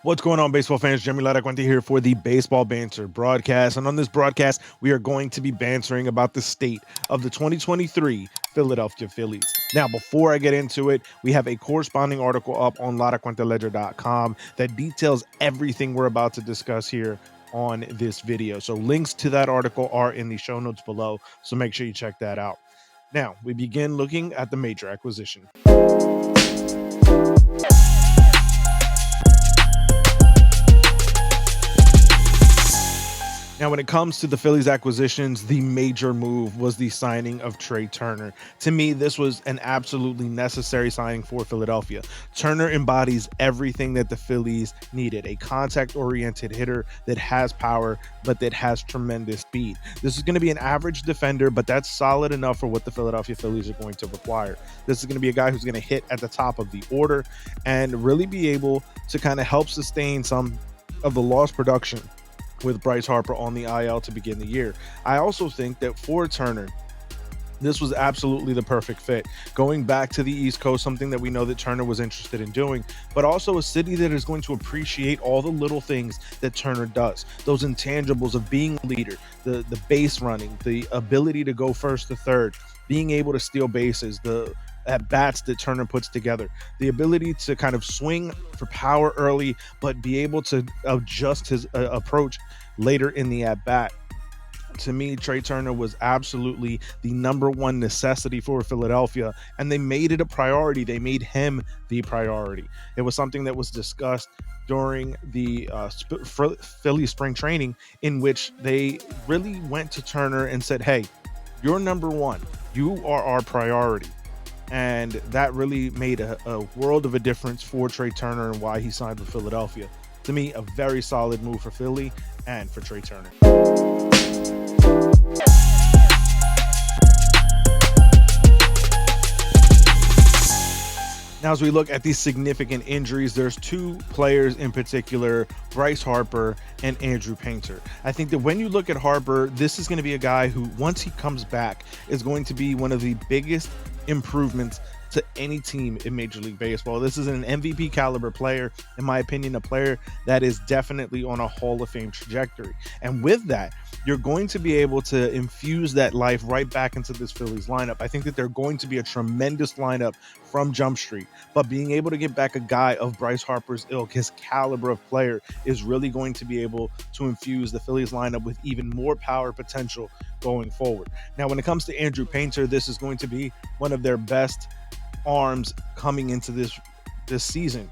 What's going on, baseball fans? Jeremy Laracuente here for the Baseball Banter Broadcast. And on this broadcast, we are going to be bantering about the state of the 2023 Philadelphia Phillies. Now, before I get into it, we have a corresponding article up on laracuenteledger.com that details everything we're about to discuss here on this video. So links to that article are in the show notes below, so make sure you check that out. Now, we begin looking at the major acquisition. Now, when it comes to the Phillies acquisitions, the major move was the signing of Trey Turner. To me, this was an absolutely necessary signing for Philadelphia. Turner embodies everything that the Phillies needed: a contact-oriented hitter that has power, but that has tremendous speed. This is going to be an average defender, but that's solid enough for what the Philadelphia Phillies are going to require. This is going to be a guy who's going to hit at the top of the order and really be able to kind of help sustain some of the lost production with Bryce Harper on the IL to begin the year. I also think that for Turner, this was absolutely the perfect fit. Going back to the East Coast, something that we know that Turner was interested in doing, but also a city that is going to appreciate all the little things that Turner does. Those intangibles of being a leader, the base running, the ability to go first to third, being able to steal bases, the at bats that Turner puts together, the ability to kind of swing for power early, but be able to adjust his approach later in the at bat. To me, Trey Turner was absolutely the number one necessity for Philadelphia, and they made it a priority. They made him the priority. It was something that was discussed during the Philly spring training, in which they really went to Turner and said, hey, you're number one. You are our priority. And that really made a world of a difference for Trey Turner and why he signed with Philadelphia. To me, a very solid move for Philly and for Trey Turner. Now, as we look at these significant injuries, there's two players in particular, Bryce Harper and Andrew Painter. I think that when you look at Harper, this is going to be a guy who, once he comes back, is going to be one of the biggest improvements to any team in Major League Baseball. This is an MVP caliber player, in my opinion, a player that is definitely on a Hall of Fame trajectory. And with that, you're going to be able to infuse that life right back into this Phillies lineup. I think that they're going to be a tremendous lineup from Jump Street, but being able to get back a guy of Bryce Harper's ilk, his caliber of player, is really going to be able to infuse the Phillies lineup with even more power potential going forward. Now, when it comes to Andrew Painter, this is going to be one of their best arms coming into this season.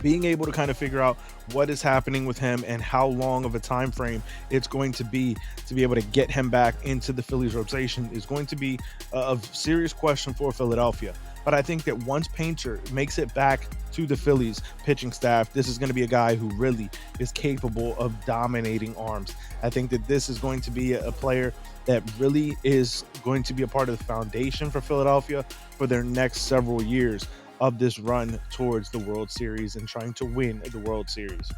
Being able to kind of figure out what is happening with him and how long of a time frame it's going to be able to get him back into the Phillies rotation is going to be a serious question for Philadelphia. But I think that once Painter makes it back to the Phillies pitching staff, this is going to be a guy who really is capable of dominating arms. I think that this is going to be a player that really is going to be a part of the foundation for Philadelphia for their next several years of this run towards the World Series and trying to win the World Series.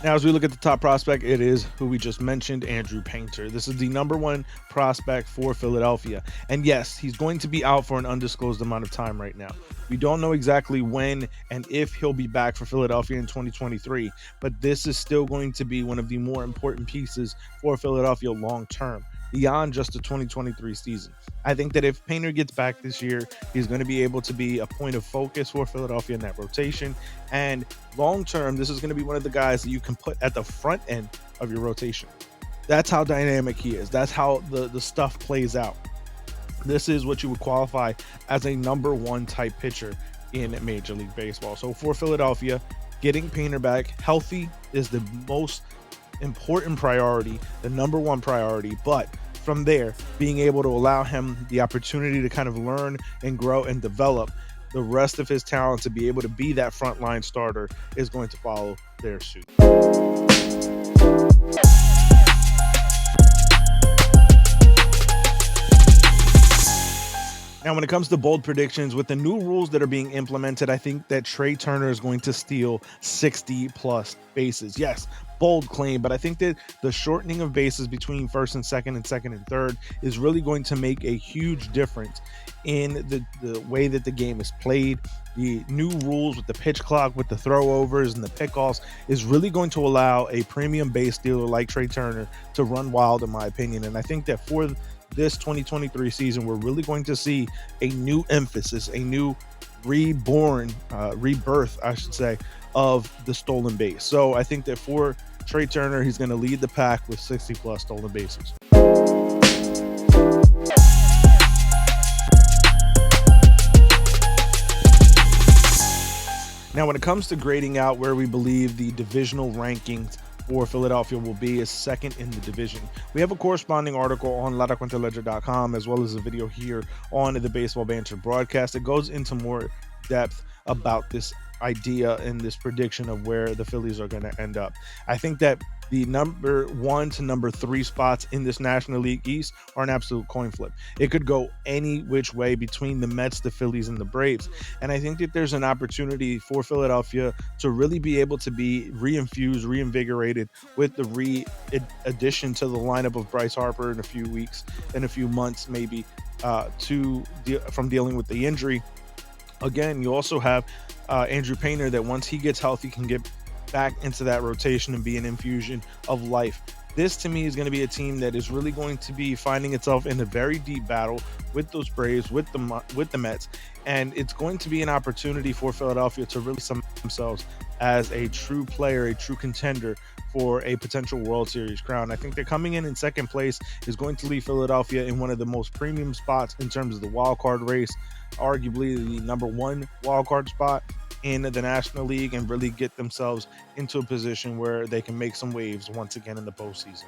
Now, as we look at the top prospect, it is who we just mentioned, Andrew Painter. This is the number one prospect for Philadelphia. And yes, he's going to be out for an undisclosed amount of time right now. We don't know exactly when and if he'll be back for Philadelphia in 2023, but this is still going to be one of the more important pieces for Philadelphia long term, beyond just the 2023 season. I think that if Painter gets back this year, he's going to be able to be a point of focus for Philadelphia in that rotation. And long term, this is going to be one of the guys that you can put at the front end of your rotation. That's how dynamic he is. That's how the stuff plays out. This is what you would qualify as a number one type pitcher in Major League Baseball. So for Philadelphia, getting Painter back healthy is the most important priority, the number one priority. But from there, being able to allow him the opportunity to kind of learn and grow and develop the rest of his talent to be able to be that frontline starter is going to follow their suit. Now, when it comes to bold predictions, with the new rules that are being implemented, I think that Trey Turner is going to steal 60 plus bases. Yes, bold claim, but I think that the shortening of bases between first and second and third is really going to make a huge difference in the way that the game is played. The new rules with the pitch clock, with the throwovers and the pickoffs, is really going to allow a premium base stealer like Trey Turner to run wild, in my opinion. And I think that for this 2023 season, we're really going to see a new emphasis, a new rebirth, I should say, of the stolen base. So I think that for Trey Turner, he's going to lead the pack with 60 plus stolen bases. Now, when it comes to grading out where we believe the divisional rankings for Philadelphia will be is second in the division, we have a corresponding article on laracuenteledger.com, as well as a video here on the Baseball Banter Broadcast. It goes into more depth about this idea and this prediction of where the Phillies are going to end up. I think that the number 1 to number 3 spots in this National League East are an absolute coin flip. It could go any which way between the Mets, the Phillies, and the Braves. And I think that there's an opportunity for Philadelphia to really be able to be reinvigorated with the addition to the lineup of Bryce Harper in a few weeks, in a few months, maybe, from dealing with the injury. Again, you also have Andrew Painter, that once he gets healthy can get back into that rotation and be an infusion of life. This, to me, is going to be a team that is really going to be finding itself in a very deep battle with those Braves, with the Mets, and it's going to be an opportunity for Philadelphia to really cement themselves as a true player, a true contender for a potential World Series crown. I think that coming in second place is going to leave Philadelphia in one of the most premium spots in terms of the wild card race, arguably the number 1 wild card spot in the National League, and really get themselves into a position where they can make some waves once again in the postseason.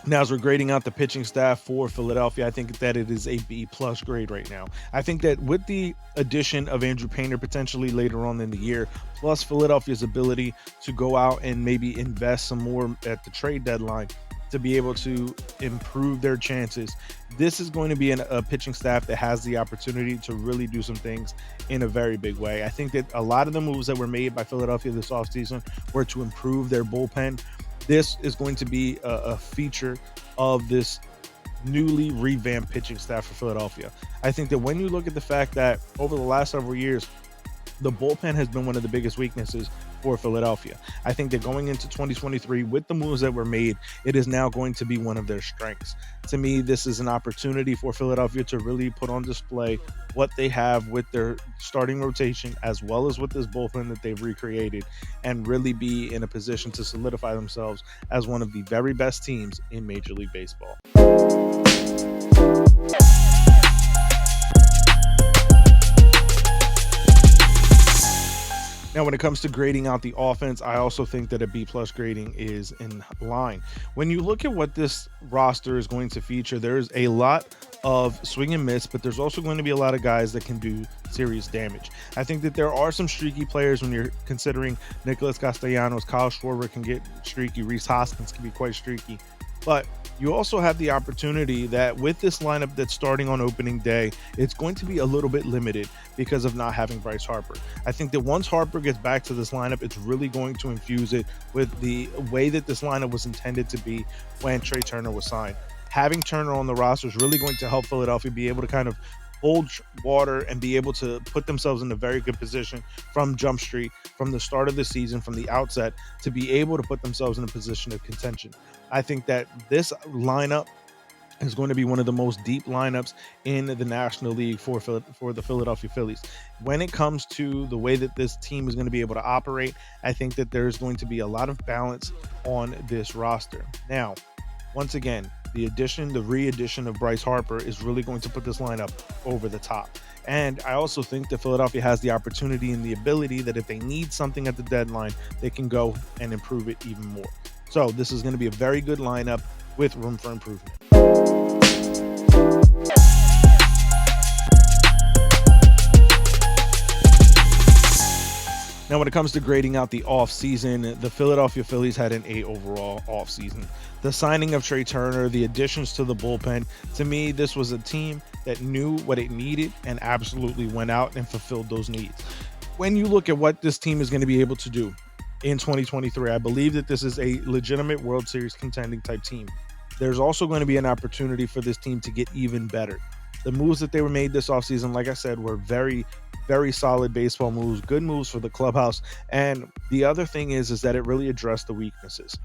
Now, as we're grading out the pitching staff for Philadelphia, I think that it is a B+ grade right now. I think that with the addition of Andrew Painter potentially later on in the year, plus Philadelphia's ability to go out and maybe invest some more at the trade deadline to be able to improve their chances, this is going to be a pitching staff that has the opportunity to really do some things in a very big way. I think that a lot of the moves that were made by Philadelphia this offseason were to improve their bullpen. This is going to be a feature of this newly revamped pitching staff for Philadelphia. I think that when you look at the fact that over the last several years, the bullpen has been one of the biggest weaknesses for Philadelphia, I think that going into 2023, with the moves that were made, it is now going to be one of their strengths. To me, this is an opportunity for Philadelphia to really put on display what they have with their starting rotation, as well as with this bullpen that they've recreated, and really be in a position to solidify themselves as one of the very best teams in Major League Baseball. Now, when it comes to grading out the offense, I also think that a B+ grading is in line. When you look at what this roster is going to feature, there's a lot of swing and miss, but there's also going to be a lot of guys that can do serious damage. I think that there are some streaky players when you're considering Nicholas Castellanos, Kyle Schwarber can get streaky, Rhys Hoskins can be quite streaky, but you also have the opportunity that with this lineup that's starting on opening day, it's going to be a little bit limited because of not having Bryce Harper. I think that once Harper gets back to this lineup, it's really going to infuse it with the way that this lineup was intended to be when Trey Turner was signed. Having Turner on the roster is really going to help Philadelphia be able to kind of hold water and be able to put themselves in a very good position from Jump Street, from the start of the season, from the outset, to be able to put themselves in a position of contention. I think that this lineup is going to be one of the most deep lineups in the National League for the Philadelphia Phillies. When it comes to the way that this team is going to be able to operate, I think that there's going to be a lot of balance on this roster. Now, once again, the re-addition of Bryce Harper is really going to put this lineup over the top. And I also think that Philadelphia has the opportunity and the ability that if they need something at the deadline, they can go and improve it even more. So this is going to be a very good lineup with room for improvement. Now, Now, when it comes to grading out the offseason, the Philadelphia Phillies had an A overall offseason. The signing of Trey Turner, the additions to the bullpen, to me, this was a team that knew what it needed and absolutely went out and fulfilled those needs. When you look at what this team is going to be able to do in 2023, I believe that this is a legitimate World Series contending type team. There's also going to be an opportunity for this team to get even better. The moves that they were made this offseason, like I said, were very, very solid baseball moves, good moves for the clubhouse. And the other thing is that it really addressed the weaknesses.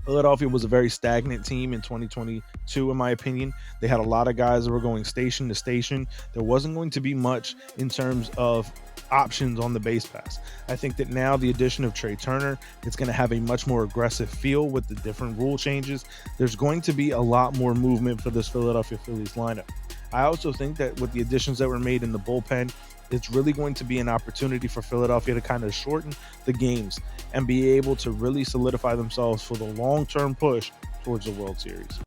Philadelphia was a very stagnant team in 2022, in my opinion. They had a lot of guys that were going station to station. There wasn't going to be much in terms of options on the base pass. I think that now the addition of Trey Turner, it's going to have a much more aggressive feel with the different rule changes. There's going to be a lot more movement for this Philadelphia Phillies lineup. I also think that with the additions that were made in the bullpen, it's really going to be an opportunity for Philadelphia to kind of shorten the games and be able to really solidify themselves for the long-term push towards the World Series.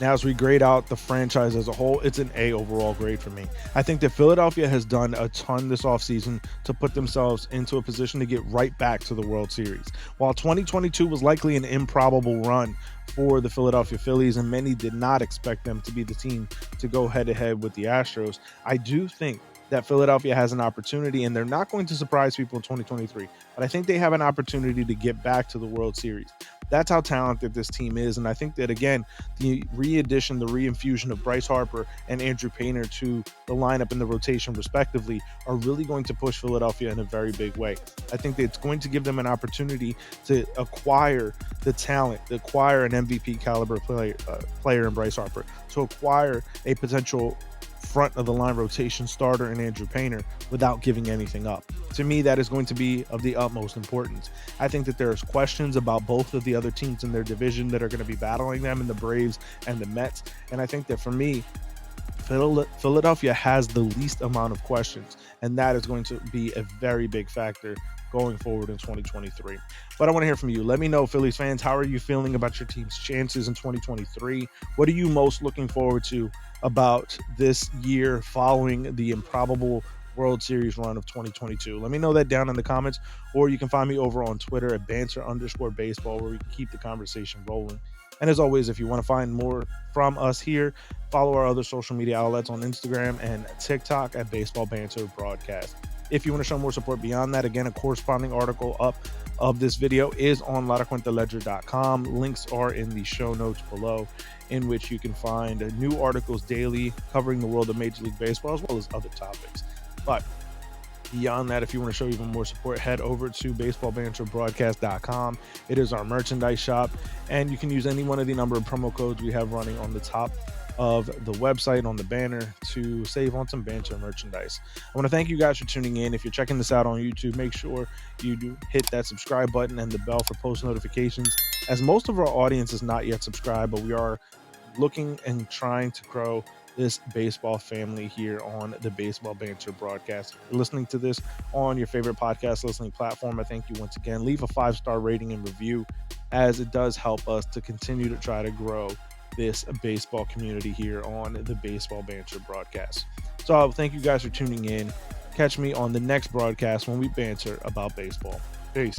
Now, as we grade out the franchise as a whole, it's an A overall grade for me. I think that Philadelphia has done a ton this offseason to put themselves into a position to get right back to the World Series. While 2022 was likely an improbable run for the Philadelphia Phillies, and many did not expect them to be the team to go head-to-head with the Astros, I do think that Philadelphia has an opportunity, and they're not going to surprise people in 2023, but I think they have an opportunity to get back to the World Series. That's how talented this team is, and I think that, again, the re-addition, the re-infusion of Bryce Harper and Andrew Painter to the lineup and the rotation, respectively, are really going to push Philadelphia in a very big way. I think that it's going to give them an opportunity to acquire the talent, to acquire an MVP caliber player in Bryce Harper, to acquire a potential front of the line rotation starter in Andrew Painter without giving anything up. To me, that is going to be of the utmost importance. I think that there's questions about both of the other teams in their division that are going to be battling them in the Braves and the Mets. And I think that for me, Philadelphia has the least amount of questions, and that is going to be a very big factor going forward in 2023. But I want to hear from you. Let me know, Phillies fans, how are you feeling about your team's chances in 2023? What are you most looking forward to about this year following the improbable World Series run of 2022? Let me know that down in the comments, or you can find me over on Twitter at banter_baseball, where we can keep the conversation rolling. And as always, if you want to find more from us here, follow our other social media outlets on Instagram and TikTok at Baseball Banter Broadcast. If you want to show more support beyond that, again, a corresponding article up of this video is on laracuenteledger.com. Links are in the show notes below, in which you can find new articles daily covering the world of Major League Baseball as well as other topics. But beyond that, if you want to show even more support, head over to baseballbanterbroadcast.com. It is our merchandise shop, and you can use any one of the number of promo codes we have running on the top of the website on the banner to save on some banter merchandise. I want to thank you guys for tuning in. If you're checking this out on YouTube, make sure you do hit that subscribe button and the bell for post notifications, as most of our audience is not yet subscribed, but we are looking and trying to grow this baseball family here on the Baseball Banter Broadcast. If you're listening to this on your favorite podcast listening platform, I thank you once again. Leave a 5-star rating and review, as it does help us to continue to try to grow this baseball community here on the Baseball Banter Broadcast. So thank you guys for tuning in. Catch me on the next broadcast when we banter about baseball. Peace.